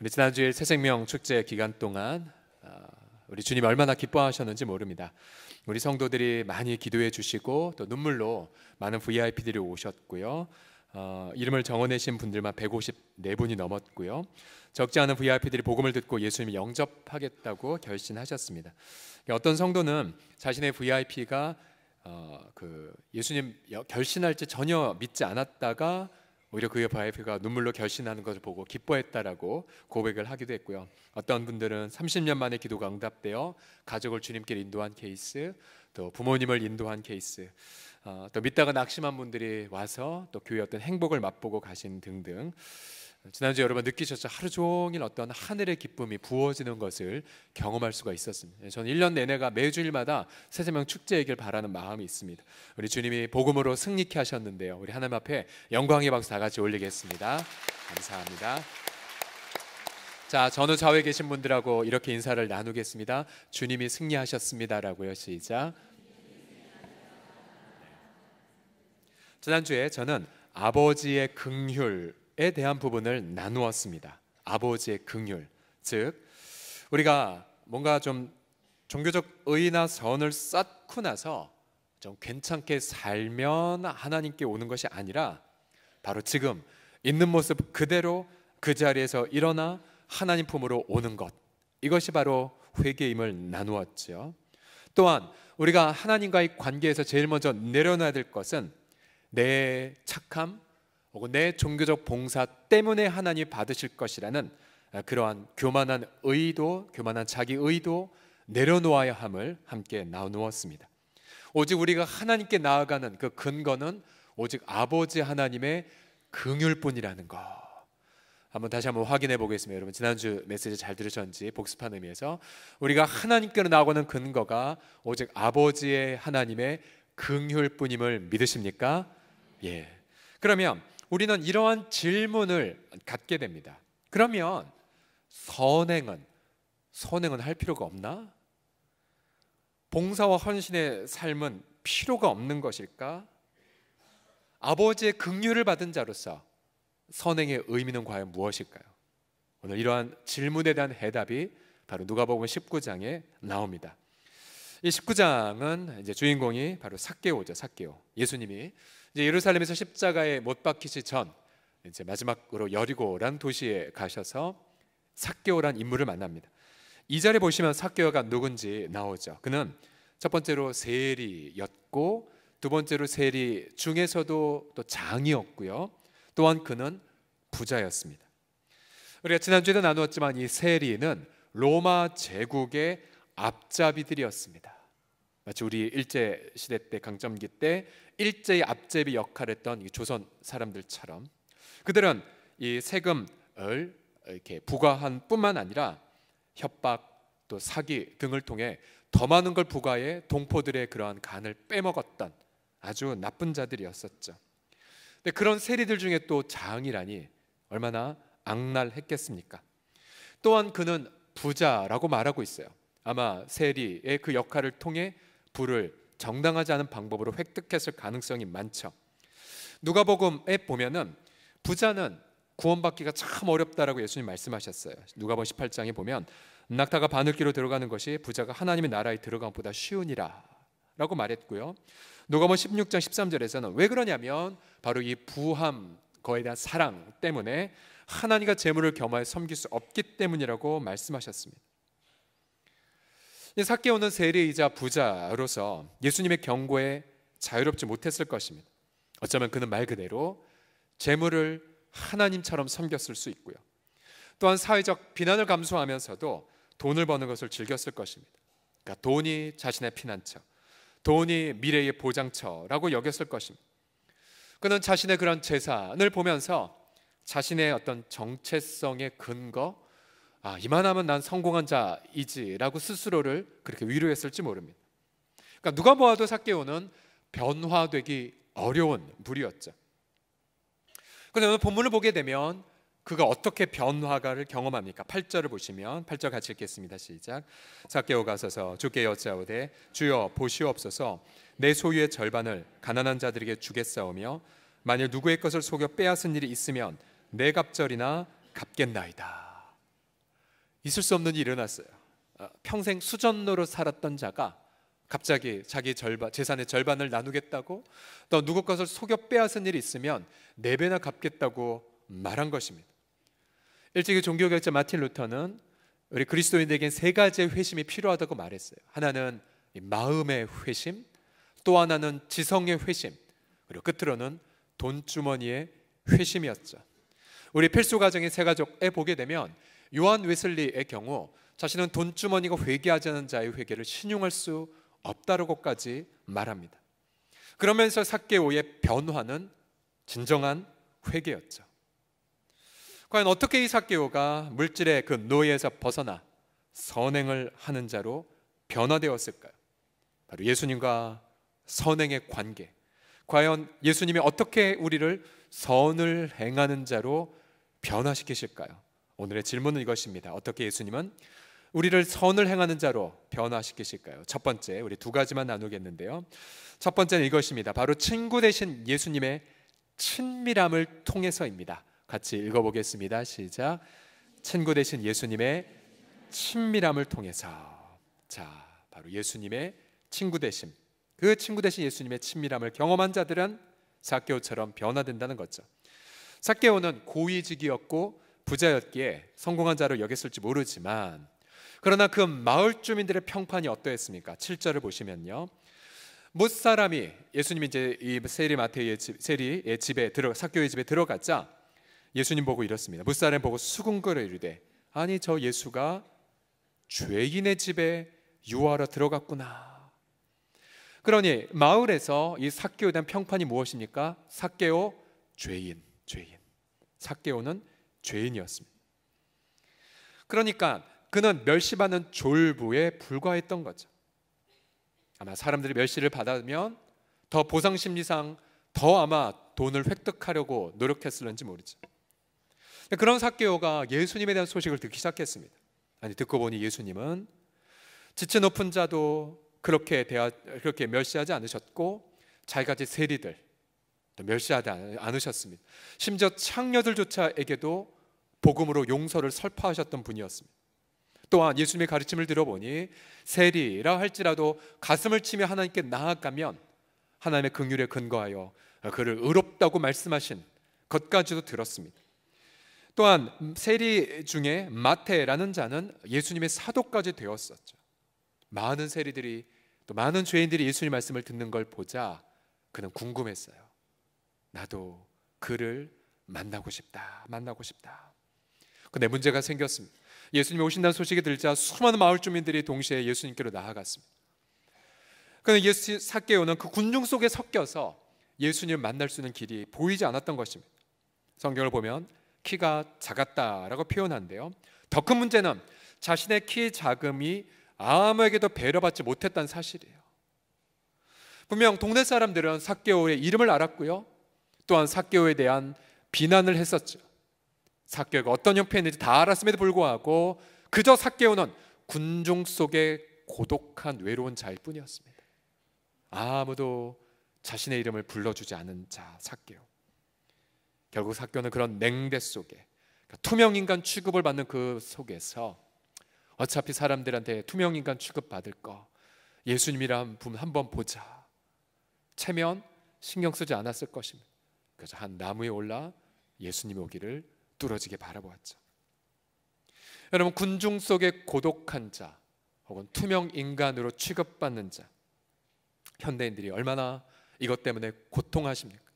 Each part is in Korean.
우리 지난주일 새생명 축제 기간 동안 우리 주님 얼마나 기뻐하셨는지 모릅니다. 우리 성도들이 많이 기도해 주시고 또 눈물로 많은 VIP들이 오셨고요. 이름을 적어내신 분들만 154분이 넘었고요. 적지 않은 VIP들이 복음을 듣고 예수님을 영접하겠다고 결신하셨습니다. 어떤 성도는 자신의 VIP가 예수님 결신할지 전혀 믿지 않았다가 오히려 그의 VIP가 눈물로 결신하는 것을 보고 기뻐했다라고 고백을 하기도 했고요. 어떤 분들은 30년 만에 기도가 응답되어 가족을 주님께 인도한 케이스, 또 부모님을 인도한 케이스, 또 믿다가 낙심한 분들이 와서 또 교회의 어떤 행복을 맛보고 가신 등등. 지난주 여러분 느끼셨죠? 하루 종일 어떤 하늘의 기쁨이 부어지는 것을 경험할 수가 있었습니다. 저는 1년 내내가 매주일마다 새생명 축제이길 바라는 마음이 있습니다. 우리 주님이 복음으로 승리케 하셨는데요. 우리 하나님 앞에 영광의 박수 다 같이 올리겠습니다. 감사합니다. 자, 전후 좌우에 계신 분들하고 이렇게 인사를 나누겠습니다. 주님이 승리하셨습니다라고요. 시작. 지난주에 저는 아버지의 긍휼에 대한 부분을 나누었습니다. 아버지의 긍휼, 즉 우리가 뭔가 좀 종교적 의나 선을 쌓고 나서 좀 괜찮게 살면 하나님께 오는 것이 아니라 바로 지금 있는 모습 그대로 그 자리에서 일어나 하나님 품으로 오는 것, 이것이 바로 회개임을 나누었죠. 또한 우리가 하나님과의 관계에서 제일 먼저 내려놔야 될 것은 내 착함 혹은 내 종교적 봉사 때문에 하나님이 받으실 것이라는 그러한 교만한 의도, 교만한 자기 의도 내려놓아야 함을 함께 나누었습니다. 오직 우리가 하나님께 나아가는 그 근거는 오직 아버지 하나님의 긍휼뿐이라는 것, 다시 한번 확인해 보겠습니다. 여러분 지난주 메시지 잘 들으셨는지 복습하는 의미에서 우리가 하나님께로 나아가는 근거가 오직 아버지의 하나님의 긍휼뿐임을 믿으십니까? 예. 그러면 우리는 이러한 질문을 갖게 됩니다. 그러면 선행은 할 필요가 없나? 봉사와 헌신의 삶은 필요가 없는 것일까? 아버지의 긍휼을 받은 자로서 선행의 의미는 과연 무엇일까요? 오늘 이러한 질문에 대한 해답이 바로 누가복음 19장에 나옵니다. 이 19장은 이제 주인공이 바로 삭개오죠. 삭개오. 예수님이 이제 예루살렘에서 십자가에 못 박히시 전 이제 마지막으로 여리고란 도시에 가셔서 삭개오란 인물을 만납니다. 이 자리에 보시면 삭개오가 누군지 나오죠. 그는 첫 번째로 세리였고 두 번째로 세리 중에서도 또 장이었고요. 또한 그는 부자였습니다. 우리가 지난주에도 나누었지만 이 세리는 로마 제국의 앞잡이들이었습니다. 마치 우리 일제 시대 때 강점기 때 일제의 앞잡이 역할을 했던 이 조선 사람들처럼 그들은 이 세금을 이렇게 부과한 뿐만 아니라 협박 또 사기 등을 통해 더 많은 걸 부과해 동포들의 그러한 간을 빼먹었던 아주 나쁜 자들이었었죠. 근데 그런 세리들 중에 또 장이라니 얼마나 악랄했겠습니까? 또한 그는 부자라고 말하고 있어요. 아마 세리의 그 역할을 통해 부를 정당하지 않은 방법으로 획득했을 가능성이 많죠. 누가복음에 보면은 부자는 구원받기가 참 어렵다라고 예수님 말씀하셨어요. 누가복음 18장에 보면 낙타가 바늘귀로 들어가는 것이 부자가 하나님의 나라에 들어간 것보다 쉬우니라 라고 말했고요. 누가복음 16장 13절에서는 왜 그러냐면 바로 이 부함 거에 대한 사랑 때문에 하나님과 재물을 겸하여 섬길 수 없기 때문이라고 말씀하셨습니다. 삭개오는 세리이자 부자로서 예수님의 경고에 자유롭지 못했을 것입니다. 어쩌면 그는 말 그대로 재물을 하나님처럼 섬겼을 수 있고요. 또한 사회적 비난을 감수하면서도 돈을 버는 것을 즐겼을 것입니다. 그러니까 돈이 자신의 피난처, 돈이 미래의 보장처라고 여겼을 것입니다. 그는 자신의 그런 재산을 보면서 자신의 어떤 정체성의 근거, 이만하면 난 성공한 자이지라고 스스로를 그렇게 위로했을지 모릅니다. 그러니까 누가 보아도 삭개오는 변화되기 어려운 부류였죠. 그런데 오늘 본문을 보게 되면 그가 어떻게 변화가를 경험합니까? 8절을 보시면 8절 같이 읽겠습니다. 시작. 삭개오가 서서 주께 여짜오되 주여 보시옵소서 내 소유의 절반을 가난한 자들에게 주겠사오며 만일 누구의 것을 속여 빼앗은 일이 있으면 내 갑절이나 갚겠나이다. 있을 수 없는 일이 일어났어요. 평생 수전노로 살았던 자가 갑자기 자기 재산의 절반을 나누겠다고, 또 누구 것을 속여 빼앗은 일이 있으면 4배나 갚겠다고 말한 것입니다. 일찍이 종교개혁자 마틴 루터는 우리 그리스도인에겐 3가지의 회심이 필요하다고 말했어요. 하나는 마음의 회심, 또 하나는 지성의 회심, 그리고 끝으로는 돈주머니의 회심이었죠. 우리 필수 가정의 3가족에 보게 되면 요한 웨슬리의 경우 자신은 돈주머니가 회개하지 않은 자의 회개를 신용할 수 없다라고까지 말합니다. 그러면서 삭개오의 변화는 진정한 회개였죠. 과연 어떻게 이 삭개오가 물질의 그 노예에서 벗어나 선행을 하는 자로 변화되었을까요? 바로 예수님과 선행의 관계. 과연 예수님이 어떻게 우리를 선을 행하는 자로 변화시키실까요? 오늘의 질문은 이것입니다. 어떻게 예수님은 우리를 선을 행하는 자로 변화시키실까요? 첫 번째, 우리 2가지만 나누겠는데요. 첫 번째는 이것입니다. 바로 친구 되신 예수님의 친밀함을 통해서입니다. 같이 읽어보겠습니다. 시작. 친구 되신 예수님의 친밀함을 통해서. 자, 바로 예수님의 친구 되심, 그 친구 되신 예수님의 친밀함을 경험한 자들은 삭개오처럼 변화된다는 거죠. 삭개오는 고위직이었고 부자였기에 성공한 자로 여겼을지 모르지만, 그러나 그 마을 주민들의 평판이 어떠했습니까? 7절을 보시면요, 못사람이 예수님이 이제 이 세리의 집에 삭개오의 집에 들어가자 예수님 보고 이렇습니다. 못사람 보고 수군거려 이르되, 아니 저 예수가 죄인의 집에 유하러 들어갔구나. 그러니 마을에서 이 삭개오에 대한 평판이 무엇입니까? 삭개오 죄인. 삭개오는 죄인이었습니다. 그러니까 그는 멸시받는 졸부에 불과했던 거죠. 아마 사람들이 멸시를 받으면 더 보상심리상 더 아마 돈을 획득하려고 노력했을는지 모르죠. 그런 삭개오가 예수님에 대한 소식을 듣기 시작했습니다. 아니, 듣고 보니 예수님은 지체 높은 자도 그렇게 멸시하지 않으셨고 자기같이 세리들 또 멸시하지 않으셨습니다. 심지어 창녀들조차에게도 복음으로 용서를 설파하셨던 분이었습니다. 또한 예수님의 가르침을 들어보니 세리라 할지라도 가슴을 치며 하나님께 나아가면 하나님의 긍휼에 근거하여 그를 의롭다고 말씀하신 것까지도 들었습니다. 또한 세리 중에 마태라는 자는 예수님의 사도까지 되었었죠. 많은 세리들이 또 많은 죄인들이 예수님 말씀을 듣는 걸 보자 그는 궁금했어요. 나도 그를 만나고 싶다. 근데 문제가 생겼습니다. 예수님이 오신다는 소식이 들자 수많은 마을 주민들이 동시에 예수님께로 나아갔습니다. 그런데 삭개오는 그 군중 속에 섞여서 예수님을 만날 수 있는 길이 보이지 않았던 것입니다. 성경을 보면 키가 작았다라고 표현한데요, 더 큰 문제는 자신의 키 작음이 아무에게도 배려받지 못했다는 사실이에요. 분명 동네 사람들은 삭개오의 이름을 알았고요, 또한 삭개오에 대한 비난을 했었죠. 삭개오가 어떤 형편인지 다 알았음에도 불구하고 그저 삭개오는 군중 속의 고독한 외로운 자일 뿐이었습니다. 아무도 자신의 이름을 불러주지 않은 자 삭개오. 결국 삭개오는 그런 냉대 속에, 투명인간 취급을 받는 그 속에서 어차피 사람들한테 투명인간 취급받을 거 예수님이란 분 한번 보자, 체면 신경 쓰지 않았을 것입니다. 그래서 한 나무에 올라 예수님 오기를 뚫어지게 바라보았죠. 여러분, 군중 속의 고독한 자 혹은 투명 인간으로 취급받는 자, 현대인들이 얼마나 이것 때문에 고통하십니까?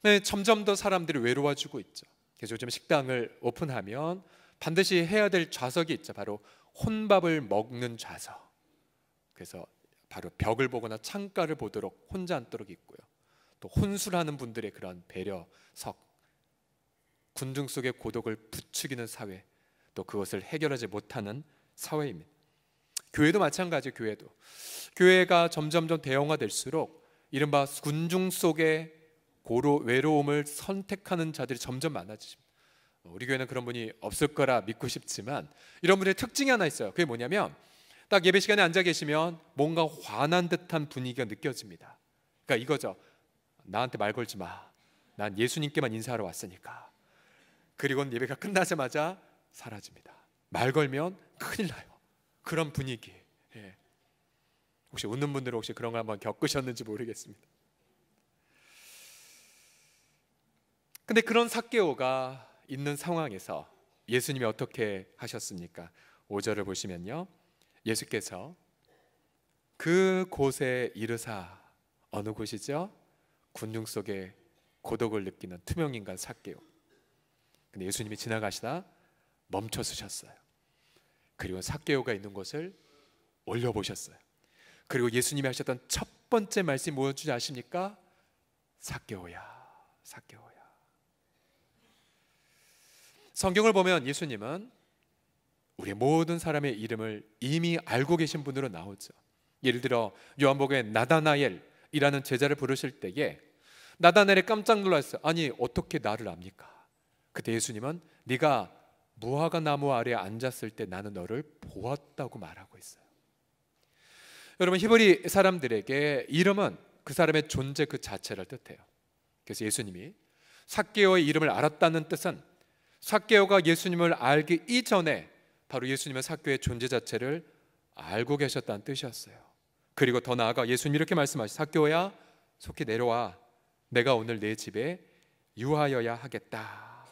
네, 점점 더 사람들이 외로워지고 있죠. 그래서 요즘 식당을 오픈하면 반드시 해야 될 좌석이 있죠. 바로 혼밥을 먹는 좌석. 그래서 바로 벽을 보거나 창가를 보도록 혼자 앉도록 있고요, 또 혼술하는 분들의 그런 배려석, 군중 속의 고독을 부추기는 사회, 또 그것을 해결하지 못하는 사회입니다. 교회도 마찬가지예요. 교회가 점점 대형화될수록 이른바 군중 속의 외로움을 선택하는 자들이 점점 많아지십니다. 우리 교회는 그런 분이 없을 거라 믿고 싶지만 이런 분의 특징이 하나 있어요. 그게 뭐냐면 딱 예배 시간에 앉아 계시면 뭔가 화난 듯한 분위기가 느껴집니다. 그러니까 이거죠. 나한테 말 걸지 마. 난 예수님께만 인사하러 왔으니까. 그리고는 예배가 끝나자마자 사라집니다. 말 걸면 큰일 나요. 그런 분위기. 예. 혹시 웃는 분들은 혹시 그런 거 한번 겪으셨는지 모르겠습니다. 근데 그런 삭개오가 있는 상황에서 예수님이 어떻게 하셨습니까? 5절을 보시면요, 예수께서 그 곳에 이르사, 어느 곳이죠? 군중 속에 고독을 느끼는 투명인간 삭개오. 근데 예수님이 지나가시다 멈춰 서셨어요. 그리고 삭개오가 있는 곳을 올려보셨어요. 그리고 예수님이 하셨던 첫 번째 말씀이 무엇인지 아십니까? 삭개오야, 삭개오야. 성경을 보면 예수님은 우리 모든 사람의 이름을 이미 알고 계신 분으로 나오죠. 예를 들어 요한복음에 나다나엘이라는 제자를 부르실 때에 나다나엘이 깜짝 놀랐어요. 아니, 어떻게 나를 압니까? 그때 예수님은 네가 무화과 나무 아래에 앉았을 때 나는 너를 보았다고 말하고 있어요. 여러분, 히브리 사람들에게 이름은 그 사람의 존재 그 자체를 뜻해요. 그래서 예수님이 삭개오의 이름을 알았다는 뜻은 삭개오가 예수님을 알기 이전에 바로 예수님은 삭개오의 존재 자체를 알고 계셨다는 뜻이었어요. 그리고 더 나아가 예수님이 이렇게 말씀하시죠. 삭개오야, 속히 내려와. 내가 오늘 내 집에 유하여야 하겠다.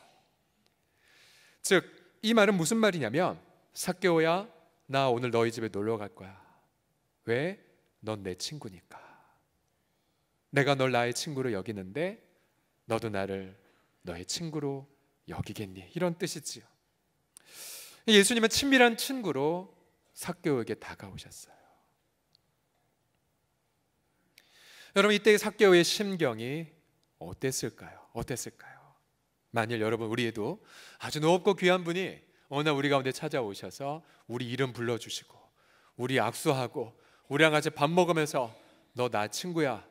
즉, 이 말은 무슨 말이냐면, 삭개오야, 나 오늘 너희 집에 놀러 갈 거야. 왜? 넌 내 친구니까. 내가 널 나의 친구로 여기는데 너도 나를 너의 친구로 여기겠니? 이런 뜻이지요. 예수님은 친밀한 친구로 삭개오에게 다가오셨어요. 여러분, 이때 삭개오의 심경이 어땠을까요? 만일 여러분, 우리에도 아주 높고 귀한 분이 어느 날 우리 가운데 찾아오셔서 우리 이름 불러주시고 우리 악수하고 우리랑 같이 밥 먹으면서 너 나 친구야,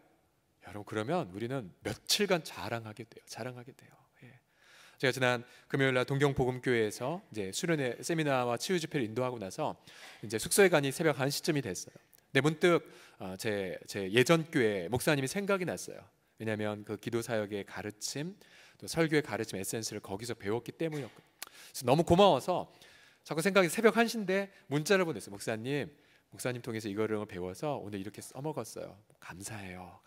여러분, 그러면 우리는 며칠간 자랑하게 돼요. 예. 제가 지난 금요일날 동경복음교회에서 이제 수련회 세미나와 치유 집회를 인도하고 나서 이제 숙소에 가니 새벽 1시쯤이 됐어요. 근데 문득 제 예전 교회 목사님이 생각이 났어요. 왜냐하면 그 기도 사역의 가르침, 또 설교의 가르침 에센스를 거기서 배웠기 때문이었거든요. 그래서 너무 고마워서 자꾸 생각이, 새벽 1시인데 문자를 보냈어요. 목사님 통해서 이거를 배워서 오늘 이렇게 써먹었어요. 감사해요.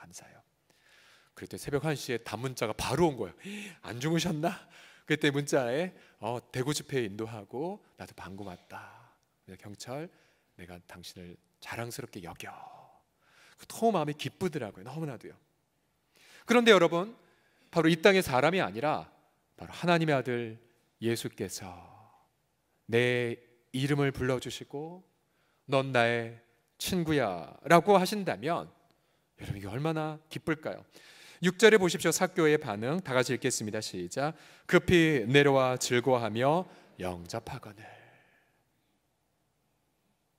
그랬더니 새벽 1시에 단문자가 바로 온 거예요. 안 주무셨나? 그때 문자에 대구 집회에 인도하고 나도 방금 왔다. 경철, 내가 당신을 자랑스럽게 여겨. 너무 마음이 기쁘더라고요. 너무나도요. 그런데 여러분, 바로 이 땅의 사람이 아니라 바로 하나님의 아들 예수께서 내 이름을 불러주시고 넌 나의 친구야 라고 하신다면 여러분, 이게 얼마나 기쁠까요? 6절에 보십시오. 삭개오의 반응 다 같이 읽겠습니다. 시작. 급히 내려와 즐거워하며 영접하거늘.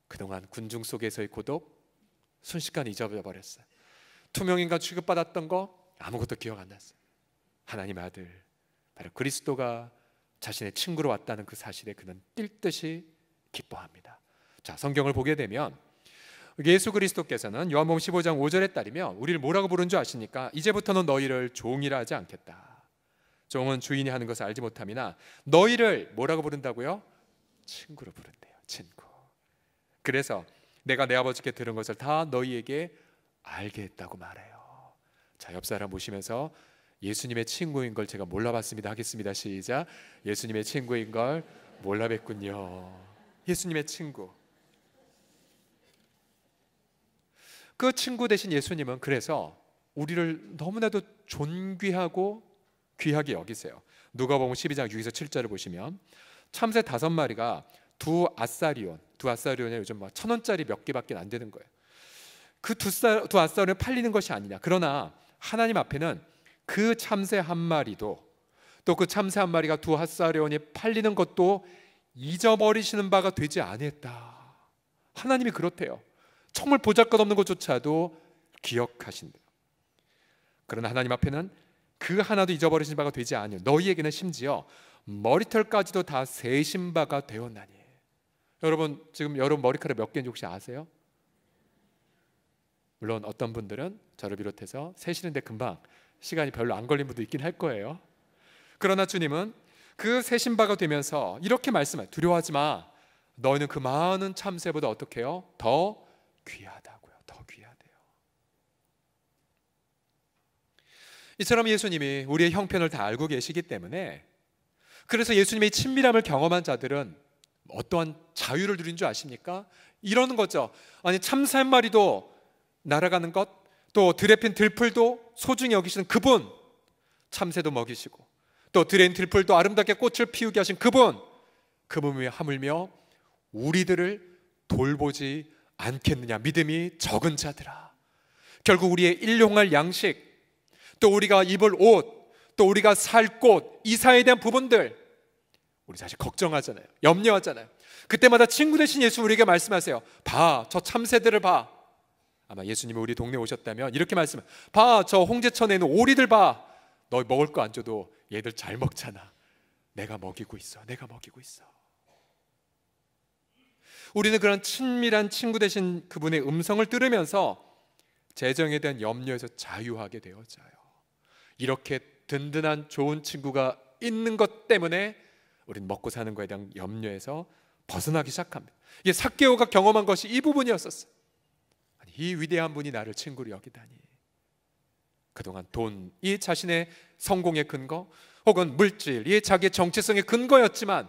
그동안 군중 속에서의 고독 순식간에 잊어버렸어요. 투명인간 취급받았던 거 아무것도 기억 안 났어요. 하나님의 아들 바로 그리스도가 자신의 친구로 왔다는 그 사실에 그는 뛸 듯이 기뻐합니다. 자, 성경을 보게 되면 예수 그리스도께서는 요한복음 15장 5절에 따르면 우리를 뭐라고 부른 줄 아십니까? 이제부터는 너희를 종이라 하지 않겠다. 종은 주인이 하는 것을 알지 못함이나 너희를 뭐라고 부른다고요? 친구로 부른대요. 친구. 그래서 내가 내 아버지께 들은 것을 다 너희에게 알게 했다고 말해요. 자, 옆 사람 보시면서 예수님의 친구인 걸 제가 몰라봤습니다 하겠습니다. 시작. 예수님의 친구인 걸 몰라뵀군요. 예수님의 친구. 그 친구 대신 예수님은 그래서 우리를 너무나도 존귀하고 귀하게 여기세요. 누가복음 12장 6에서 7절을 보시면 참새 5마리가 두 아사리온이 요즘 막 1,000원짜리 몇 개밖에 안 되는 거예요. 그 두 아사리온 팔리는 것이 아니냐. 그러나 하나님 앞에는 그 참새 한 마리도 또 그 참새 한 마리가 두 아사리온이 팔리는 것도 잊어버리시는 바가 되지 아니했다. 하나님이 그렇대요. 정말 보잘것없는 것조차도 기억하신대요. 그러나 하나님 앞에는 그 하나도 잊어버리신 바가 되지 아니요 너희에게는 심지어 머리털까지도 다 세신 바가 되었나니. 여러분, 지금 여러분 머리카락 몇 개인지 혹시 아세요? 물론 어떤 분들은 저를 비롯해서 세시는데 금방 시간이 별로 안 걸린 분도 있긴 할 거예요. 그러나 주님은 그 세신바가 되면서 이렇게 말씀해요. 두려워하지 마. 너희는 그 많은 참새보다 어떻게 해요? 더 귀하다고요. 더 귀하대요. 이처럼 예수님이 우리의 형편을 다 알고 계시기 때문에, 그래서 예수님의 친밀함을 경험한 자들은 어떠한 자유를 누린 줄 아십니까? 이러는 거죠. 아니, 참새 한 마리도 날아가는 것, 또 들에 핀 들풀도 소중히 여기시는 그분, 참새도 먹이시고 또 들에 있는 들풀도 아름답게 꽃을 피우게 하신 그분, 그분이 하물며 우리들을 돌보지 않겠느냐. 믿음이 적은 자들아. 결국 우리의 일용할 양식, 또 우리가 입을 옷, 또 우리가 살 곳, 이사에 대한 부분들 우리 사실 걱정하잖아요. 염려하잖아요. 그때마다 친구 되신 예수 우리에게 말씀하세요. 봐, 저 참새들을 봐. 아마 예수님이 우리 동네에 오셨다면 이렇게 말씀해요. 봐, 저 홍제천에 있는 오리들 봐. 너 먹을 거 안 줘도 얘들 잘 먹잖아. 내가 먹이고 있어. 내가 먹이고 있어. 우리는 그런 친밀한 친구 되신 그분의 음성을 들으면서 재정에 대한 염려에서 자유하게 되어져요. 이렇게 든든한 좋은 친구가 있는 것 때문에 우리는 먹고 사는 것에 대한 염려에서 벗어나기 시작합니다. 이게 삭개오가 경험한 것이 이 부분이었었어요. 아니, 이 위대한 분이 나를 친구로 여기다니. 그동안 돈이 자신의 성공의 근거, 혹은 물질이 자기의 정체성의 근거였지만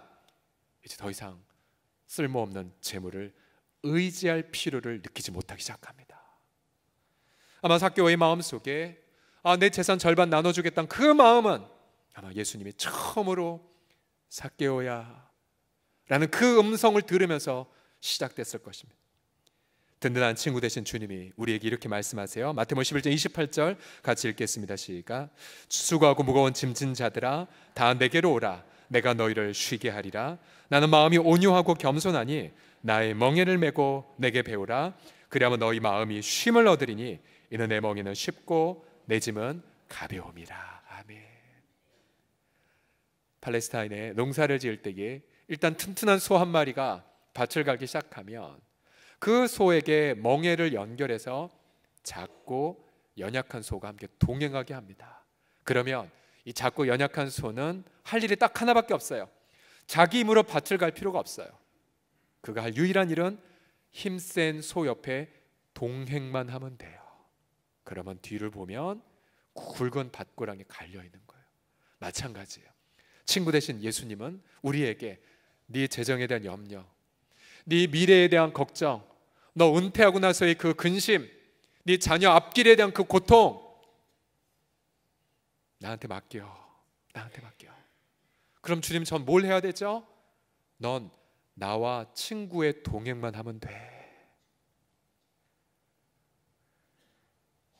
이제 더 이상 쓸모없는 재물을 의지할 필요를 느끼지 못하기 시작합니다. 아마 삭개오의 마음속에 내 재산 절반 나눠주겠다는 그 마음은 아마 예수님이 처음으로 삭개오야 라는 그 음성을 들으면서 시작됐을 것입니다. 든든한 친구 되신 주님이 우리에게 이렇게 말씀하세요. 마태복음 11장 28절 같이 읽겠습니다. 시작. 수고하고 무거운 짐진 자들아 다 내게로 오라. 내가 너희를 쉬게 하리라. 나는 마음이 온유하고 겸손하니 나의 멍에를 메고 내게 배우라. 그리하면 너희 마음이 쉼을 얻으리니 이는 내 멍에는 쉽고 내 짐은 가벼움이라. 아멘. 팔레스타인에 농사를 지을 때에 일단 튼튼한 소 한 마리가 밭을 갈기 시작하면 그 소에게 멍에를 연결해서 작고 연약한 소가 함께 동행하게 합니다. 그러면 이 작고 연약한 소는 할 일이 딱 하나밖에 없어요. 자기 힘으로 밭을 갈 필요가 없어요. 그가 할 유일한 일은 힘센 소 옆에 동행만 하면 돼요. 그러면 뒤를 보면 굵은 밭고랑이 갈려 있는 거예요. 마찬가지예요. 친구 되신 예수님은 우리에게 네 재정에 대한 염려, 네 미래에 대한 걱정, 너 은퇴하고 나서의 그 근심, 네 자녀 앞길에 대한 그 고통 나한테 맡겨. 나한테 맡겨. 그럼 주님, 전 뭘 해야 되죠? 넌 나와 친구의 동행만 하면 돼.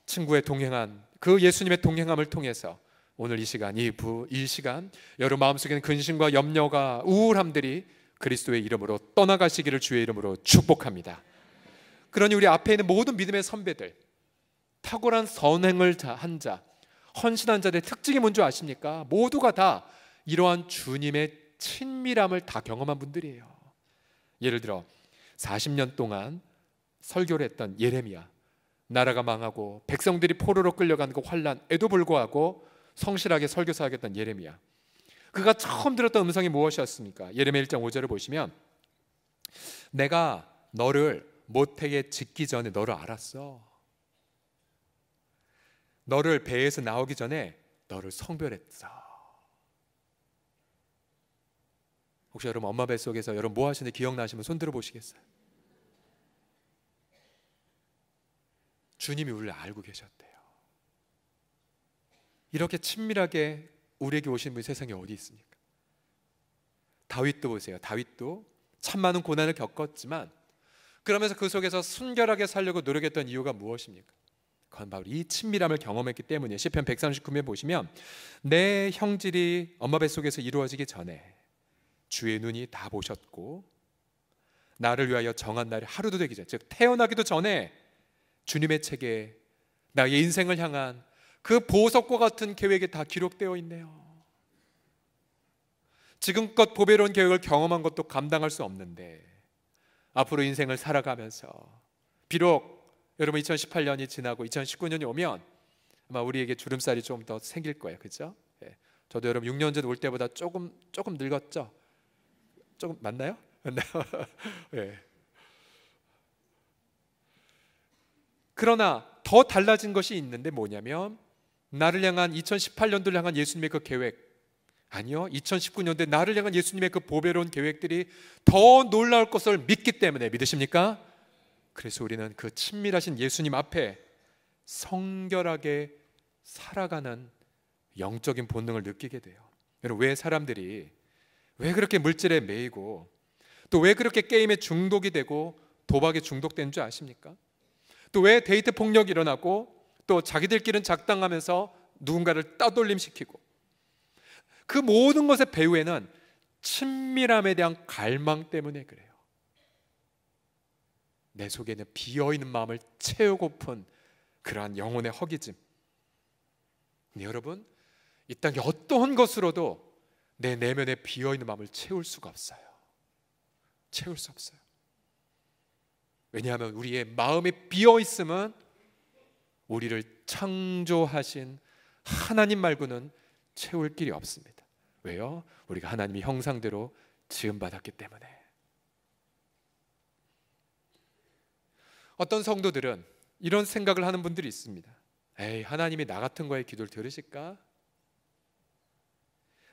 친구의 동행한 그 예수님의 동행함을 통해서 오늘 이 시간, 이 시간 여러분 마음속에는 근심과 염려가 우울함들이 그리스도의 이름으로 떠나가시기를 주의 이름으로 축복합니다. 그러니 우리 앞에 있는 모든 믿음의 선배들, 탁월한 선행을 한 자, 헌신한 자들의 특징이 뭔지 아십니까? 모두가 다 이러한 주님의 친밀함을 다 경험한 분들이에요. 예를 들어 40년 동안 설교를 했던 예레미야, 나라가 망하고 백성들이 포로로 끌려가는 그 환란에도 불구하고 성실하게 설교 사역했던 예레미야, 그가 처음 들었던 음성이 무엇이었습니까? 예레미야 1장 5절을 보시면 내가 너를 모태에 짓기 전에 너를 알았어. 너를 배에서 나오기 전에 너를 성별했어. 혹시 여러분 엄마 뱃속에서 여러분 뭐 하시는지 기억나시면 손 들어 보시겠어요? 주님이 우리를 알고 계셨대요. 이렇게 친밀하게 우리에게 오신 분이 세상에 어디 있습니까? 다윗도 보세요. 다윗도 참 많은 고난을 겪었지만 그러면서 그 속에서 순결하게 살려고 노력했던 이유가 무엇입니까? 그건 바로 이 친밀함을 경험했기 때문이에요. 시편 139편 보시면 내 형질이 엄마 뱃속에서 이루어지기 전에 주의 눈이 다 보셨고 나를 위하여 정한 날이 하루도 되기 전에, 즉 태어나기도 전에 주님의 책에 나의 인생을 향한 그 보석과 같은 계획이 다 기록되어 있네요. 지금껏 보배로운 계획을 경험한 것도 감당할 수 없는데 앞으로 인생을 살아가면서 비록 여러분 2018년이 지나고 2019년이 오면 아마 우리에게 주름살이 좀 더 생길 거예요. 그렇죠? 저도 여러분 6년 전 올 때보다 조금 늙었죠? 조금 맞나요? 맞나요? 네. 그러나 더 달라진 것이 있는데 뭐냐면 나를 향한 2018년도를 향한 예수님의 그 계획, 아니요, 2019년도에 나를 향한 예수님의 그 보배로운 계획들이 더 놀라울 것을 믿기 때문에. 믿으십니까? 그래서 우리는 그 친밀하신 예수님 앞에 성결하게 살아가는 영적인 본능을 느끼게 돼요. 여러분, 왜 사람들이 왜 그렇게 물질에 매이고 또 왜 그렇게 게임에 중독이 되고 도박에 중독된 줄 아십니까? 또 왜 데이트 폭력이 일어나고 또 자기들끼리는 작당하면서 누군가를 따돌림시키고, 그 모든 것의 배후에는 친밀함에 대한 갈망 때문에 그래요. 내 속에 있는 비어있는 마음을 채우고픈 그러한 영혼의 허기짐. 근데 여러분, 이 땅의 어떠한 것으로도 내 내면의 비어있는 마음을 채울 수가 없어요. 채울 수 없어요. 왜냐하면 우리의 마음이 비어있음은 우리를 창조하신 하나님 말고는 채울 길이 없습니다. 왜요? 우리가 하나님의 형상대로 지음받았기 때문에. 어떤 성도들은 이런 생각을 하는 분들이 있습니다. 에이, 하나님이 나 같은 거에 기도를 들으실까?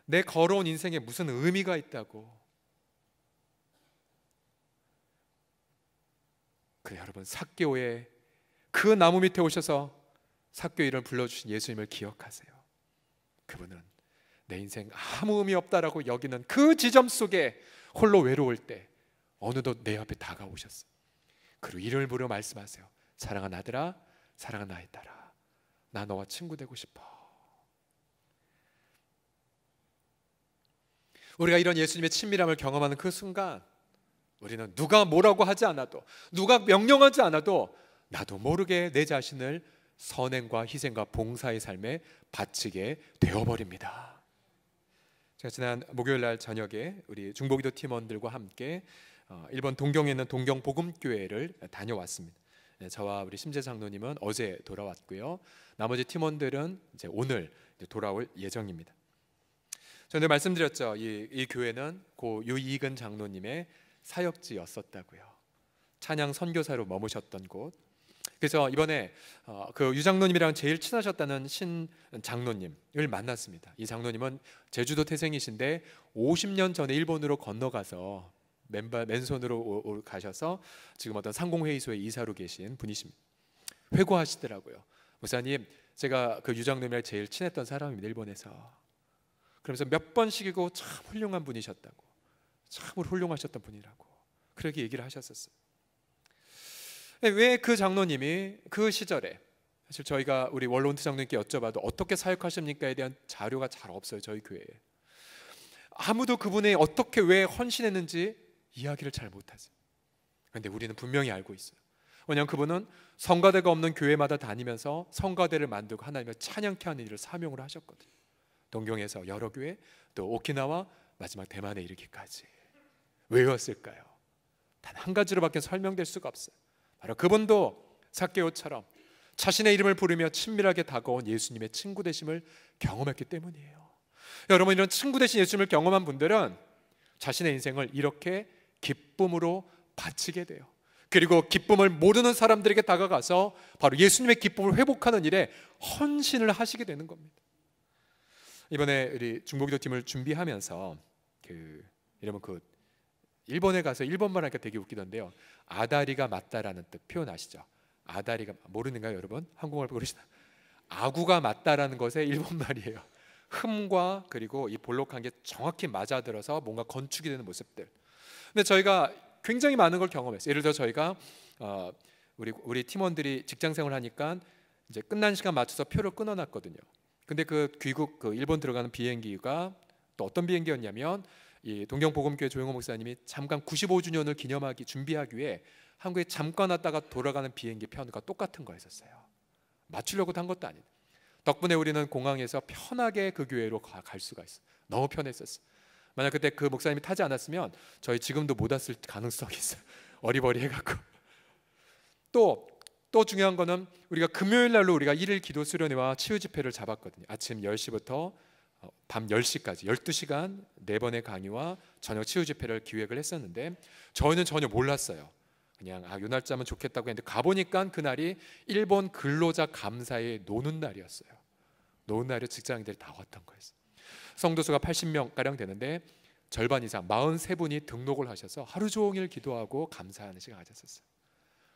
내 걸어온 인생에 무슨 의미가 있다고. 그래, 여러분, 삭개오의 그 나무 밑에 오셔서 삭개 이름을 불러주신 예수님을 기억하세요. 그분은 내 인생 아무 의미 없다라고 여기는 그 지점 속에 홀로 외로울 때 어느덧 내 앞에 다가오셨어요. 그리고 이름을 부르며 말씀하세요. 사랑하는 아들아, 사랑하는 아이 딸아, 나 너와 친구 되고 싶어. 우리가 이런 예수님의 친밀함을 경험하는 그 순간 우리는 누가 뭐라고 하지 않아도, 누가 명령하지 않아도 나도 모르게 내 자신을 선행과 희생과 봉사의 삶에 바치게 되어버립니다. 제가 지난 목요일 날 저녁에 우리 중보기도 팀원들과 함께 일본 동경에 있는 동경복음교회를 다녀왔습니다. 저와 우리 심재 장로님은 어제 돌아왔고요. 나머지 팀원들은 이제 오늘 돌아올 예정입니다. 저는 말씀드렸죠. 이 교회는 고 유이근 장로님의 사역지였었다고요. 찬양 선교사로 머무셨던 곳. 그래서 이번에 그 유 장로님이랑 제일 친하셨다는 신 장로님을 만났습니다. 이 장로님은 제주도 태생이신데 50년 전에 일본으로 건너가서 맨손으로 가셔서 지금 어떤 상공회의소에 이사로 계신 분이십니다. 회고하시더라고요. 목사님, 제가 그 유 장로님이랑 제일 친했던 사람입니다, 일본에서. 그러면서 몇 번씩이고 참 훌륭한 분이셨다고, 참으로 훌륭하셨던 분이라고 그렇게 얘기를 하셨었어요. 왜 그 장로님이 그 시절에, 사실 저희가 우리 원로원트 장로님께 여쭤봐도 어떻게 사역하십니까에 대한 자료가 잘 없어요. 저희 교회에 아무도 그분이 어떻게 왜 헌신했는지 이야기를 잘 못하죠. 그런데 우리는 분명히 알고 있어요. 왜냐하면 그분은 성가대가 없는 교회마다 다니면서 성가대를 만들고 하나님을 찬양케 하는 일을 사명으로 하셨거든요. 동경에서 여러 교회, 또 오키나와, 마지막 대만에 이르기까지. 왜였을까요? 단 한 가지로밖에 설명될 수가 없어요. 바로 그분도 삭개오처럼 자신의 이름을 부르며 친밀하게 다가온 예수님의 친구 되심을 경험했기 때문이에요. 여러분, 이런 친구 되신 예수님을 경험한 분들은 자신의 인생을 이렇게 기쁨으로 바치게 돼요. 그리고 기쁨을 모르는 사람들에게 다가가서 바로 예수님의 기쁨을 회복하는 일에 헌신을 하시게 되는 겁니다. 이번에 우리 중보기도 팀을 준비하면서 이러면 일본에 가서 일본말 하니까 되게 웃기던데요. 아다리가 맞다라는 뜻 표현 아시죠? 아다리가 모르는가요, 여러분? 한국말 모르시나? 아구가 맞다라는 것의 일본말이에요. 흠과 그리고 이 볼록한 게 정확히 맞아들어서 뭔가 건축이 되는 모습들. 근데 저희가 굉장히 많은 걸 경험했어요. 예를 들어 저희가 우리 팀원들이 직장 생활하니까 이제 끝난 시간 맞춰서 표를 끊어놨거든요. 근데 그 귀국 일본 들어가는 비행기가 또 어떤 비행기였냐면 이 동경복음교회 조영호 목사님이 잠깐 95주년을 기념하기 준비하기 위해 한국에 잠깐 왔다가 돌아가는 비행기 편과 똑같은 거였었어요. 맞추려고도 한 것도 아닌데 덕분에 우리는 공항에서 편하게 그 교회로 갈 수가 있어요. 너무 편했었어요. 만약 그때 그 목사님이 타지 않았으면 저희 지금도 못 왔을 가능성이 있어요. 어리버리해갖고. 또 중요한 거는 우리가 금요일 날로 우리가 1일 기도 수련회와 치유 집회를 잡았거든요. 아침 10시부터 밤 10시까지 12시간 4번의 강의와 저녁 치유 집회를 기획을 했었는데 저희는 전혀 몰랐어요. 그냥 요 날짜면 좋겠다고 했는데 가보니까 그날이 일본 근로자 감사의 노는 날이었어요. 노는 날에 직장인들이 다 왔던 거예요. 성도수가 80명가량 되는데 절반 이상 43분이 등록을 하셔서 하루 종일 기도하고 감사하는 시간을 가졌었어요.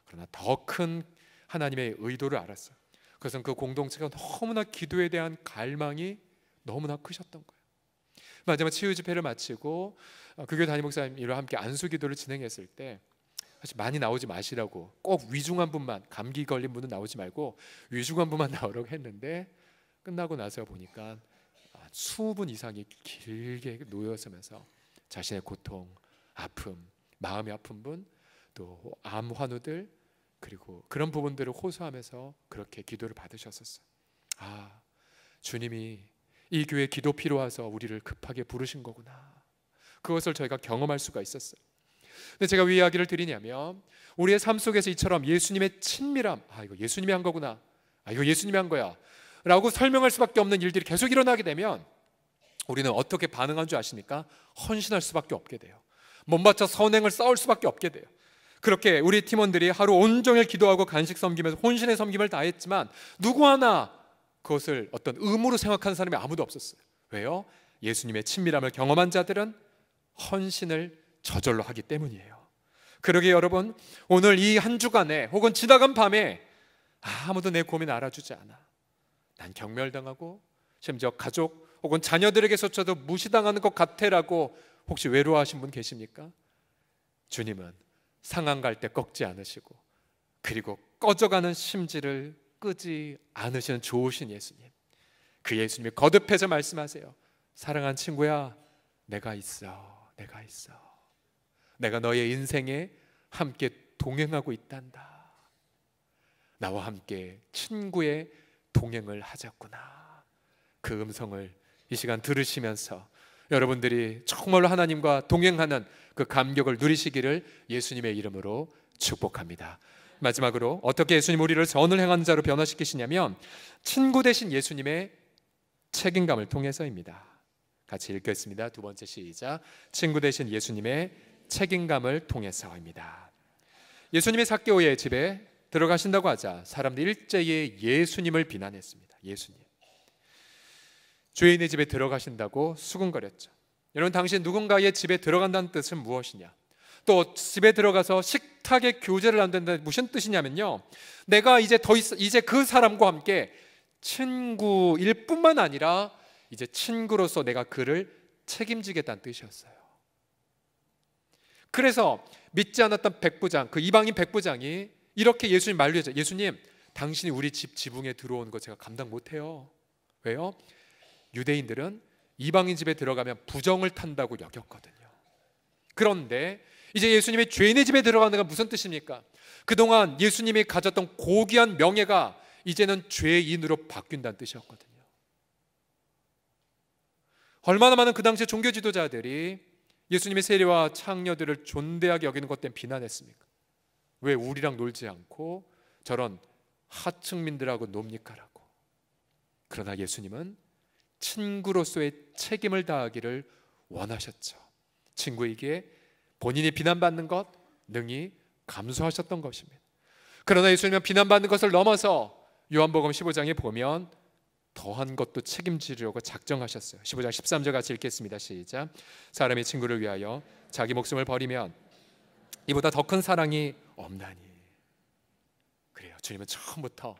그러나 더 큰 하나님의 의도를 알았어요. 그것은 그 공동체가 너무나 기도에 대한 갈망이 너무나 크셨던 거예요. 마지막 치유 집회를 마치고 그 교회 담임 목사님과 함께 안수 기도를 진행했을 때 사실 많이 나오지 마시라고, 꼭 위중한 분만, 감기 걸린 분은 나오지 말고 위중한 분만 나오라고 했는데 끝나고 나서 보니까 20분 이상이 길게 놓여서면서 자신의 고통, 아픔, 마음이 아픈 분, 또 암 환우들, 그리고 그런 부분들을 호소하면서 그렇게 기도를 받으셨었어요. 주님이 이 교회 기도 필요해서 우리를 급하게 부르신 거구나. 그것을 저희가 경험할 수가 있었어요. 근데 제가 왜 이야기를 드리냐면 우리의 삶 속에서 이처럼 예수님의 친밀함, 이거 예수님이 한 거구나, 이거 예수님이 한 거야 라고 설명할 수밖에 없는 일들이 계속 일어나게 되면 우리는 어떻게 반응한 줄 아십니까? 헌신할 수밖에 없게 돼요. 몸바쳐 선행을 쌓을 수밖에 없게 돼요. 그렇게 우리 팀원들이 하루 온종일 기도하고 간식 섬기면서 혼신의 섬김을 다했지만 누구 하나 그것을 어떤 의무로 생각하는 사람이 아무도 없었어요. 왜요? 예수님의 친밀함을 경험한 자들은 헌신을 저절로 하기 때문이에요. 그러게 여러분, 오늘 이 한 주간에 혹은 지나간 밤에 아무도 내 고민 알아주지 않아, 난 경멸당하고 심지어 가족 혹은 자녀들에게서조차도 무시당하는 것 같아라고 혹시 외로워하신 분 계십니까? 주님은 상한 갈 때 꺾지 않으시고 그리고 꺼져가는 심지를 끄지 않으시는 좋으신 예수님, 그 예수님이 거듭해서 말씀하세요. 사랑하는 친구야, 내가 있어, 내가 있어. 내가 너의 인생에 함께 동행하고 있단다. 나와 함께 친구의 동행을 하자꾸나. 그 음성을 이 시간 들으시면서 여러분들이 정말로 하나님과 동행하는 그 감격을 누리시기를 예수님의 이름으로 축복합니다. 마지막으로 어떻게 예수님 우리를 선을 행하는 자로 변화시키시냐면 친구 되신 예수님의 책임감을 통해서입니다. 같이 읽겠습니다. 두 번째 시작. 친구 되신 예수님의 책임감을 통해서입니다. 예수님이 삭개오의 집에 들어가신다고 하자 사람들이 일제히 예수님을 비난했습니다. 예수님, 죄인의 집에 들어가신다고 수군거렸죠. 여러분, 당시 누군가의 집에 들어간다는 뜻은 무엇이냐? 또 집에 들어가서 식탁에 교제를 한다는 무슨 뜻이냐면요, 내가 이제 그 사람과 함께 친구일 뿐만 아니라 이제 친구로서 내가 그를 책임지겠다는 뜻이었어요. 그래서 믿지 않았던 백부장, 그 이방인 백부장이 이렇게 예수님 만류했죠. 예수님, 당신이 우리 집 지붕에 들어오는 거 제가 감당 못해요. 왜요? 유대인들은 이방인 집에 들어가면 부정을 탄다고 여겼거든요. 그런데 이제 예수님이 죄인의 집에 들어가는 건 무슨 뜻입니까? 그동안 예수님이 가졌던 고귀한 명예가 이제는 죄인으로 바뀐다는 뜻이었거든요. 얼마나 많은 그 당시의 종교 지도자들이 예수님의 세리와 창녀들을 존대하게 여기는 것 때문에 비난했습니까? 왜 우리랑 놀지 않고 저런 하층민들하고 놉니까라고. 그러나 예수님은 친구로서의 책임을 다하기를 원하셨죠. 친구에게 본인이 비난받는 것 능히 감수하셨던 것입니다. 그러나 예수님은 비난받는 것을 넘어서 요한복음 15장에 보면 더한 것도 책임지려고 작정하셨어요. 15장 13절 같이 읽겠습니다. 시작. 사람이 친구를 위하여 자기 목숨을 버리면 이보다 더 큰 사랑이 없나니. 그래요. 주님은 처음부터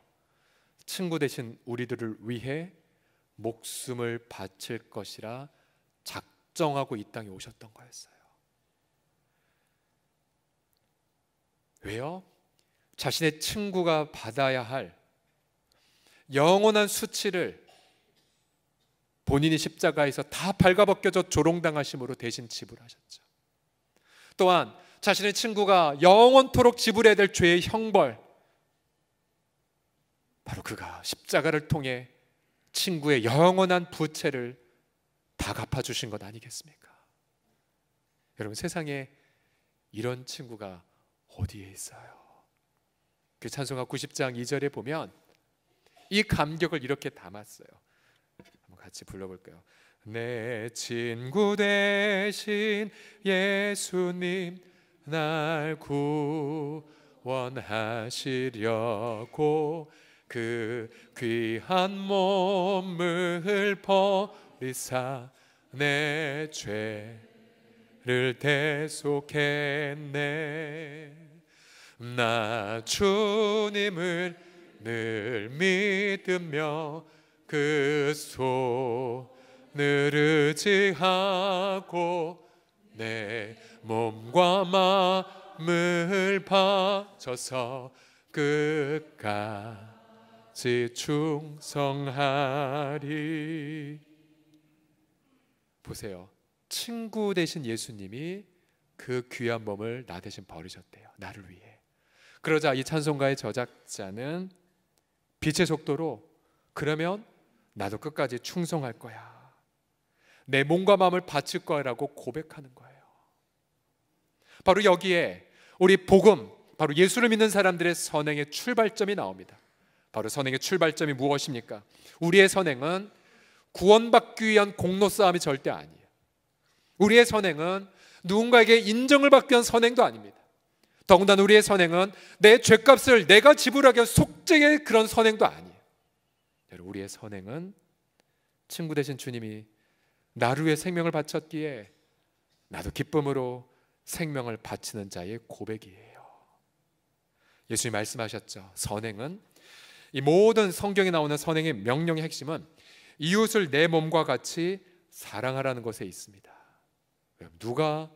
친구 되신 우리들을 위해 목숨을 바칠 것이라 작정하고 이 땅에 오셨던 거였어요. 왜요? 자신의 친구가 받아야 할 영원한 수치를 본인이 십자가에서 다 발가벗겨져 조롱당하심으로 대신 지불하셨죠. 또한 자신의 친구가 영원토록 지불해야 될 죄의 형벌, 바로 그가 십자가를 통해 친구의 영원한 부채를 다 갚아주신 것 아니겠습니까? 여러분, 세상에 이런 친구가 어디에 있어요? 그 찬송가 90장 2절에 보면 이 감격을 이렇게 담았어요. 한번 같이 불러볼까요? 내 친구 되신 예수님 날 구원하시려고 그 귀한 몸을 버리사 내 죄를 대속했네. 나 주님을 늘 믿으며 그 손을 의지하고 내 몸과 마음을 바쳐서 끝까지 충성하리. 보세요. 친구 되신 예수님이 그 귀한 몸을 나 대신 버리셨대요. 나를 위해. 그러자 이 찬송가의 저작자는 빛의 속도로 그러면 나도 끝까지 충성할 거야. 내 몸과 마음을 바칠 거야라고 고백하는 거예요. 바로 여기에 우리 복음, 바로 예수를 믿는 사람들의 선행의 출발점이 나옵니다. 바로 선행의 출발점이 무엇입니까? 우리의 선행은 구원받기 위한 공로 싸움이 절대 아니에요. 우리의 선행은 누군가에게 인정을 받기 위한 선행도 아닙니다. 더군다나 우리의 선행은 내 죄값을 내가 지불하기 위한 속죄의 그런 선행도 아니에요. 여러분, 우리의 선행은 친구 되신 주님이 나를 위해 생명을 바쳤기에 나도 기쁨으로 생명을 바치는 자의 고백이에요. 예수님이 말씀하셨죠. 선행은, 이 모든 성경에 나오는 선행의 명령의 핵심은 이웃을 내 몸과 같이 사랑하라는 것에 있습니다. 누가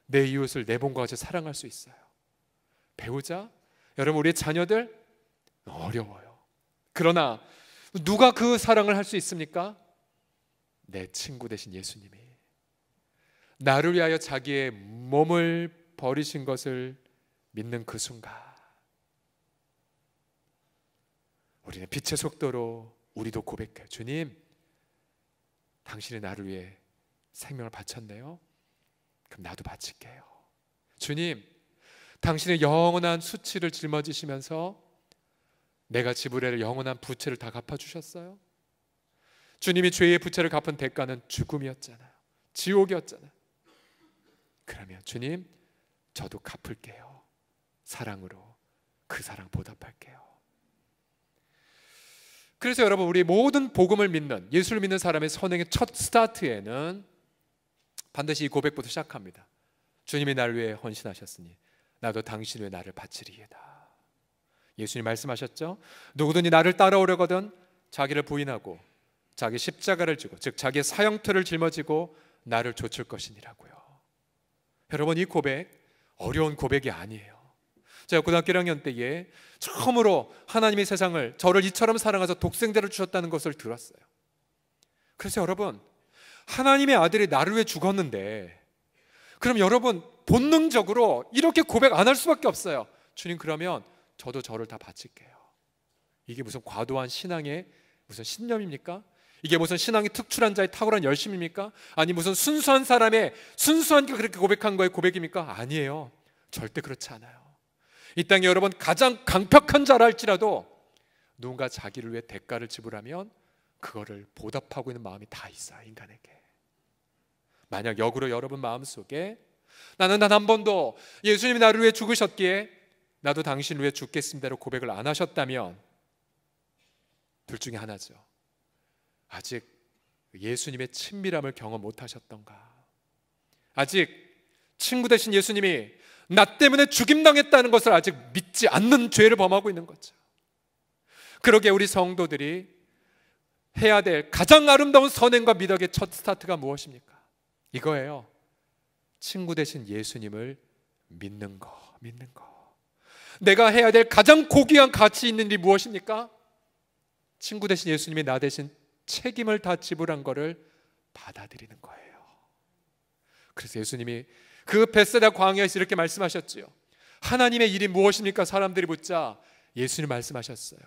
내 이웃을 내 몸과 같이 사랑할 수 있어요? 배우자? 여러분, 우리의 자녀들? 어려워요. 그러나 누가 그 사랑을 할 수 있습니까? 내 친구 되신 예수님이 나를 위하여 자기의 몸을 버리신 것을 믿는 그 순간 우리는 빛의 속도로 우리도 고백해요. 주님, 당신이 나를 위해 생명을 바쳤네요. 그럼 나도 바칠게요. 주님, 당신의 영원한 수치를 짊어지시면서 내가 지불해야 할 영원한 부채를 다 갚아주셨어요. 주님이 죄의 부채를 갚은 대가는 죽음이었잖아요. 지옥이었잖아요. 그러면 주님, 저도 갚을게요. 사랑으로 그 사랑 보답할게요. 그래서 여러분, 우리 모든 복음을 믿는, 예수를 믿는 사람의 선행의 첫 스타트에는 반드시 이 고백부터 시작합니다. 주님이 나를 위해 헌신하셨으니 나도 당신 위해 나를 바치리이다. 예수님 말씀하셨죠. 누구든지 나를 따라오려거든 자기를 부인하고 자기 십자가를 지고, 즉 자기의 사형틀을 짊어지고 나를 좇을 것이니라고요. 여러분, 이 고백 어려운 고백이 아니에요. 제가 고등학교 1학년 때에 처음으로 하나님이 세상을 저를 이처럼 사랑하셔서 독생자를 주셨다는 것을 들었어요. 그래서 여러분, 하나님의 아들이 나를 위해 죽었는데 그럼 여러분 본능적으로 이렇게 고백 안 할 수밖에 없어요. 주님, 그러면 저도 저를 다 바칠게요. 이게 무슨 과도한 신앙의 무슨 신념입니까? 이게 무슨 신앙이 특출한 자의 탁월한 열심입니까? 아니 무슨 순수한 사람의 순수한 게 그렇게 고백한 거의 고백입니까? 아니에요. 절대 그렇지 않아요. 이 땅에 여러분 가장 강력한 자라 할지라도 누군가 자기를 위해 대가를 지불하면 그거를 보답하고 있는 마음이 다 있어요. 인간에게. 만약 역으로 여러분 마음속에 나는 단 한 번도 예수님이 나를 위해 죽으셨기에 나도 당신을 위해 죽겠습니다로 고백을 안 하셨다면 둘 중에 하나죠. 아직 예수님의 친밀함을 경험 못 하셨던가, 아직 친구 되신 예수님이 나 때문에 죽임당했다는 것을 아직 믿지 않는 죄를 범하고 있는 거죠. 그러게 우리 성도들이 해야 될 가장 아름다운 선행과 미덕의 첫 스타트가 무엇입니까? 이거예요. 친구 되신 예수님을 믿는 거. 내가 해야 될 가장 고귀한 가치 있는 일이 무엇입니까? 친구 되신 예수님이 나 대신 책임을 다 지불한 거를 받아들이는 거예요. 그래서 예수님이 그 벳세다 광야에서 이렇게 말씀하셨지요. 하나님의 일이 무엇입니까? 사람들이 묻자 예수님 말씀하셨어요.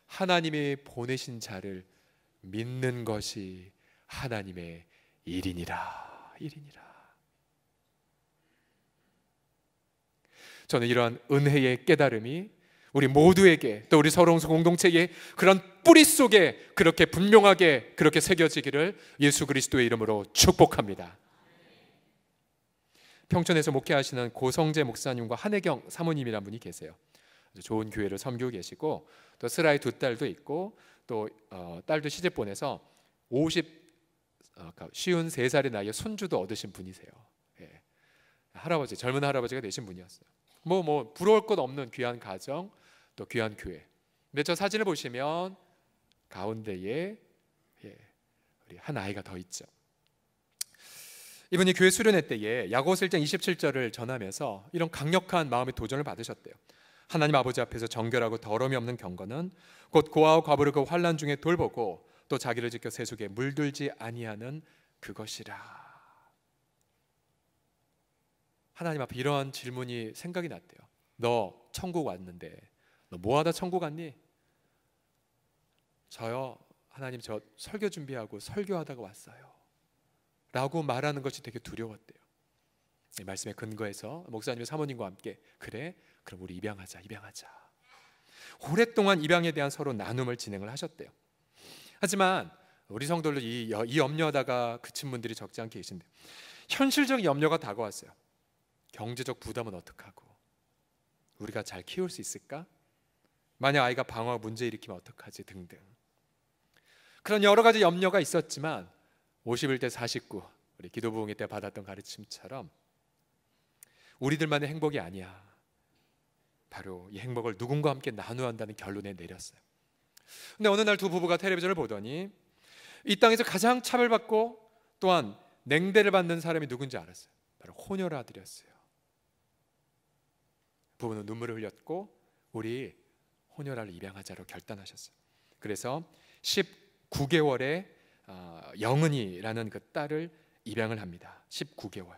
하나님이 보내신 자를 믿는 것이 하나님의 일이니라. 저는 이러한 은혜의 깨달음이 우리 모두에게, 또 우리 서로 공동체의 그런 뿌리 속에 그렇게 분명하게 그렇게 새겨지기를 예수 그리스도의 이름으로 축복합니다. 평촌에서 목회하시는 고성재 목사님과 한혜경 사모님이라는 분이 계세요. 좋은 교회를 섬기고 계시고, 또 슬아이 2딸도 있고, 또 딸도 시집 보내서 53살의 나이에 손주도 얻으신 분이세요. 예. 할아버지, 젊은 할아버지가 되신 분이었어요. 뭐 부러울 것 없는 귀한 가정, 또 귀한 교회. 근데 저 사진을 보시면 가운데에 우리 한 아이가 더 있죠. 이분이 교회 수련회 때에 야고보서 1장 27절을 전하면서 이런 강력한 마음의 도전을 받으셨대요. 하나님 아버지 앞에서 정결하고 더러움이 없는 경건은 곧 고아와 과부를 그 환난 중에 돌보고 또 자기를 지켜 세속에 물들지 아니하는 그것이라. 하나님 앞에 이러한 질문이 생각이 났대요. 너 천국 왔는데 너 뭐하다 천국 갔니? 저요, 하나님 저 설교 준비하고 설교하다가 왔어요 라고 말하는 것이 되게 두려웠대요. 이 말씀에 근거해서 목사님의 사모님과 함께 그래, 그럼 우리 입양하자. 오랫동안 입양에 대한 서로 나눔을 진행을 하셨대요. 하지만 우리 성도들 이 염려하다가 그친 분들이 적지 않게 계신데, 현실적인 염려가 다가왔어요. 경제적 부담은 어떡하고, 우리가 잘 키울 수 있을까? 만약 아이가 방황 문제 일으키면 어떡하지 등등, 그런 여러 가지 염려가 있었지만 51대 49 우리 기도부흥회 때 받았던 가르침처럼 우리들만의 행복이 아니야, 바로 이 행복을 누군가와 함께 나누어야 한다는 결론에 내렸어요. 근데 어느 날 두 부부가 텔레비전을 보더니 이 땅에서 가장 차별받고 또한 냉대를 받는 사람이 누군지 알았어요. 바로 혼혈 아들이었어요. 부부는 눈물을 흘렸고 우리 혼혈 아들 입양하자로 결단하셨어요. 그래서 19개월에 영은이라는 그 딸을 입양을 합니다. 19개월.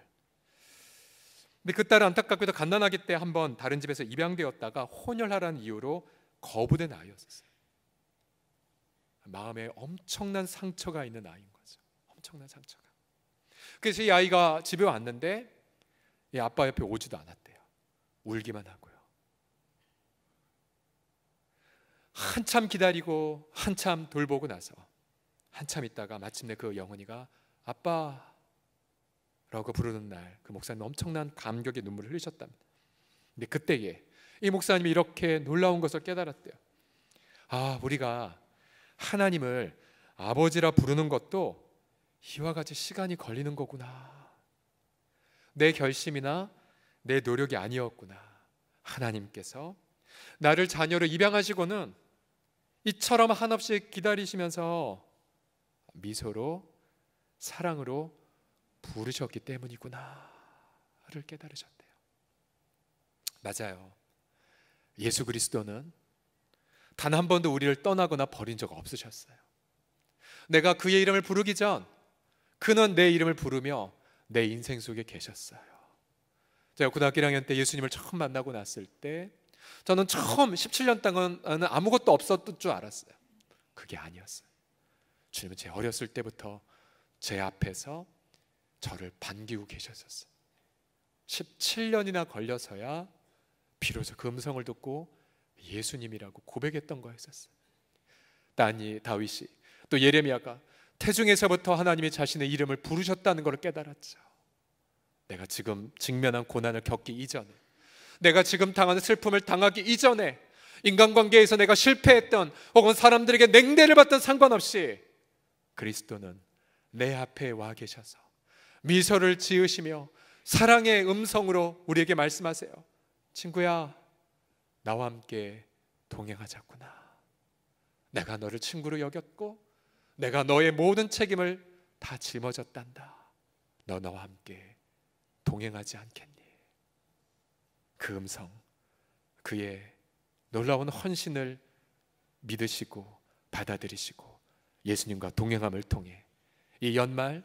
근데 그 딸은 안타깝게도 갓난아기 때 한번 다른 집에서 입양되었다가 혼혈하라는 이유로 거부된 아이였어요. 마음에 엄청난 상처가 있는 아이인 거죠. 엄청난 상처가. 그래서 이 아이가 집에 왔는데 이 아빠 옆에 오지도 않았대요. 울기만 하고요. 한참 기다리고 한참 돌보고 나서 한참 있다가 마침내 그 영은이가 아빠라고 부르는 날, 그 목사님 엄청난 감격의 눈물을 흘리셨답니다. 근데 그때에 이 목사님이 이렇게 놀라운 것을 깨달았대요. 아, 우리가 하나님을 아버지라 부르는 것도 이와 같이 시간이 걸리는 거구나. 내 결심이나 내 노력이 아니었구나. 하나님께서 나를 자녀로 입양하시고는 이처럼 한없이 기다리시면서 미소로 사랑으로 부르셨기 때문이구나를 깨달으셨대요. 맞아요. 예수 그리스도는 단 한 번도 우리를 떠나거나 버린 적 없으셨어요. 내가 그의 이름을 부르기 전 그는 내 이름을 부르며 내 인생 속에 계셨어요. 제가 고등학교 1학년 때 예수님을 처음 만나고 났을 때 저는 처음 17년 동안은 아무것도 없었던 줄 알았어요. 그게 아니었어요. 주님은 제 어렸을 때부터 제 앞에서 저를 반기고 계셨었어요. 17년이나 걸려서야 비로소 그 음성을 듣고 예수님이라고 고백했던 거였었어요. 다윗이 또 예레미야가 태중에서부터 하나님이 자신의 이름을 부르셨다는 것을 깨달았죠. 내가 지금 직면한 고난을 겪기 이전에, 내가 지금 당하는 슬픔을 당하기 이전에, 인간관계에서 내가 실패했던 혹은 사람들에게 냉대를 받던 상관없이 그리스도는 내 앞에 와 계셔서 미소를 지으시며 사랑의 음성으로 우리에게 말씀하세요. 친구야, 나와 함께 동행하자꾸나. 내가 너를 친구로 여겼고 내가 너의 모든 책임을 다 짊어졌단다. 너 나와 함께 동행하지 않겠니? 그 음성, 그의 놀라운 헌신을 믿으시고 받아들이시고 예수님과 동행함을 통해 이 연말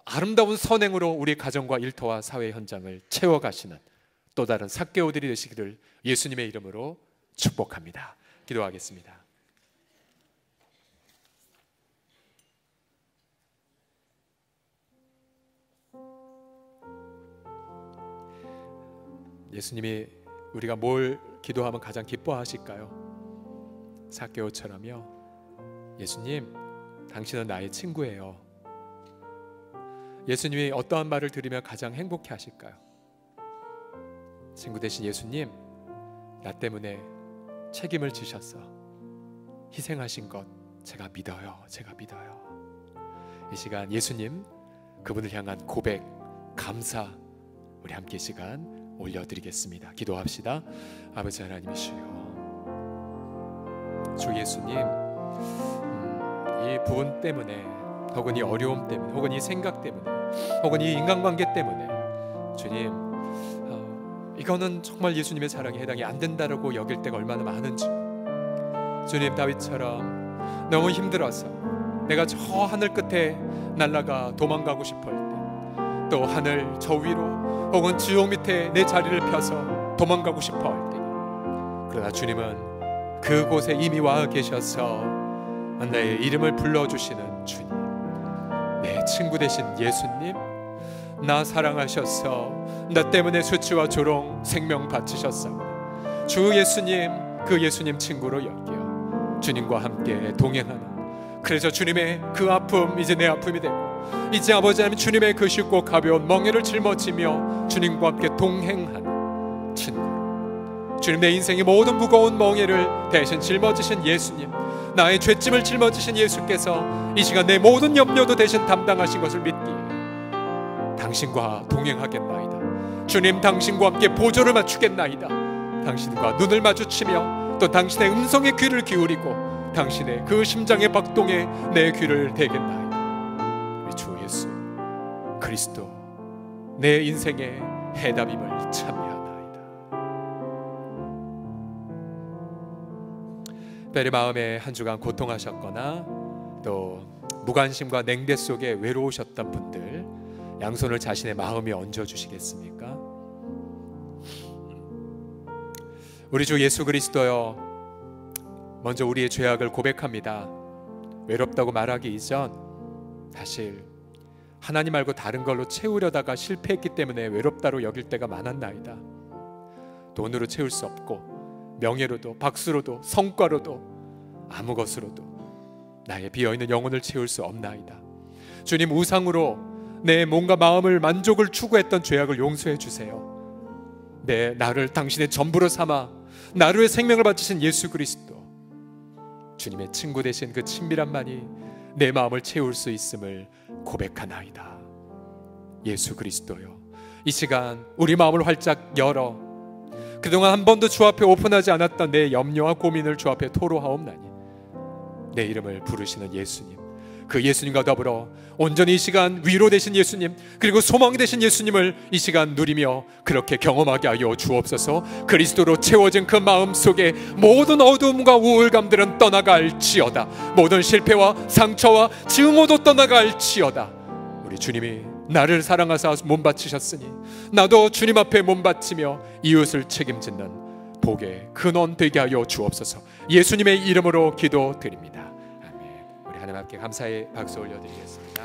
아름다운 선행으로 우리 가정과 일터와 사회 현장을 채워가시는 또 다른 삭개오들이 되시기를 예수님의 이름으로 축복합니다. 기도하겠습니다. 예수님이 우리가 뭘 기도하면 가장 기뻐하실까요? 삭개오처럼요. 예수님, 당신은 나의 친구예요. 예수님이 어떠한 말을 들으면 가장 행복해 하실까요? 친구 되신 예수님, 나 때문에 책임을 지셔서 희생하신 것 제가 믿어요. 제가 믿어요. 이 시간 예수님, 그분을 향한 고백, 감사, 우리 함께 시간 올려드리겠습니다. 기도합시다. 아버지 하나님이시여, 주 예수님, 이 부분 때문에, 혹은 이 어려움 때문에, 혹은 이 생각 때문에, 혹은 이 인간관계 때문에 주님, 이거는 정말 예수님의 사랑에 해당이 안 된다라고 여길 때가 얼마나 많은지, 주님, 다윗처럼 너무 힘들어서 내가 저 하늘 끝에 날아가 도망가고 싶을 때, 또 하늘 저 위로 혹은 지옥 밑에 내 자리를 펴서 도망가고 싶어 할 때, 그러나 주님은 그곳에 이미 와 계셔서 나의 이름을 불러주시는 주님, 내 친구 되신 예수님, 나 사랑하셔서 나 때문에 수치와 조롱 생명 바치셨사오니 주 예수님, 그 예수님 친구로 여겨 주님과 함께 동행하는, 그래서 주님의 그 아픔 이제 내 아픔이 되고, 이제 아버지 하나님 주님의 그 쉽고 가벼운 멍에를 짊어지며 주님과 함께 동행하는 친구, 주님, 내 인생의 모든 무거운 멍에를 대신 짊어지신 예수님, 나의 죄짐을 짊어지신 예수께서 이 시간 내 모든 염려도 대신 담당하신 것을 믿기에 당신과 동행하겠나이다. 주님, 당신과 함께 보조를 맞추겠나이다. 당신과 눈을 마주치며 또 당신의 음성에 귀를 기울이고 당신의 그 심장의 박동에 내 귀를 대겠나이다. 우리 주 예수 그리스도, 내 인생의 해답임을 참여하나이다. 특별히 마음에 한 주간 고통하셨거나 또 무관심과 냉대 속에 외로우셨던 분들, 양손을 자신의 마음에 얹어주시겠습니까? 우리 주 예수 그리스도여, 먼저 우리의 죄악을 고백합니다. 외롭다고 말하기 이전 사실 하나님 말고 다른 걸로 채우려다가 실패했기 때문에 외롭다로 여길 때가 많았나이다. 돈으로 채울 수 없고, 명예로도, 박수로도, 성과로도, 아무 것으로도 나의 비어있는 영혼을 채울 수 없나이다. 주님, 우상으로 내 몸과 마음을 만족을 추구했던 죄악을 용서해 주세요. 나를 당신의 전부로 삼아 나를 생명을 바치신 예수 그리스도, 주님의 친구 되신 그 친밀함만이 내 마음을 채울 수 있음을 고백하나이다. 예수 그리스도요, 이 시간 우리 마음을 활짝 열어 그동안 한 번도 주 앞에 오픈하지 않았던 내 염려와 고민을 주 앞에 토로하옵나니, 내 이름을 부르시는 예수님, 그 예수님과 더불어 온전히 이 시간 위로 되신 예수님, 그리고 소망이 되신 예수님을 이 시간 누리며 그렇게 경험하게 하여 주옵소서. 그리스도로 채워진 그 마음 속에 모든 어두움과 우울감들은 떠나갈지어다. 모든 실패와 상처와 증오도 떠나갈지어다. 우리 주님이 나를 사랑하사 몸 바치셨으니 나도 주님 앞에 몸 바치며 이웃을 책임짓는 복의 근원 되게 하여 주옵소서. 예수님의 이름으로 기도드립니다. 아멘. 우리 하나님 함께 감사의 박수 올려드리겠습니다.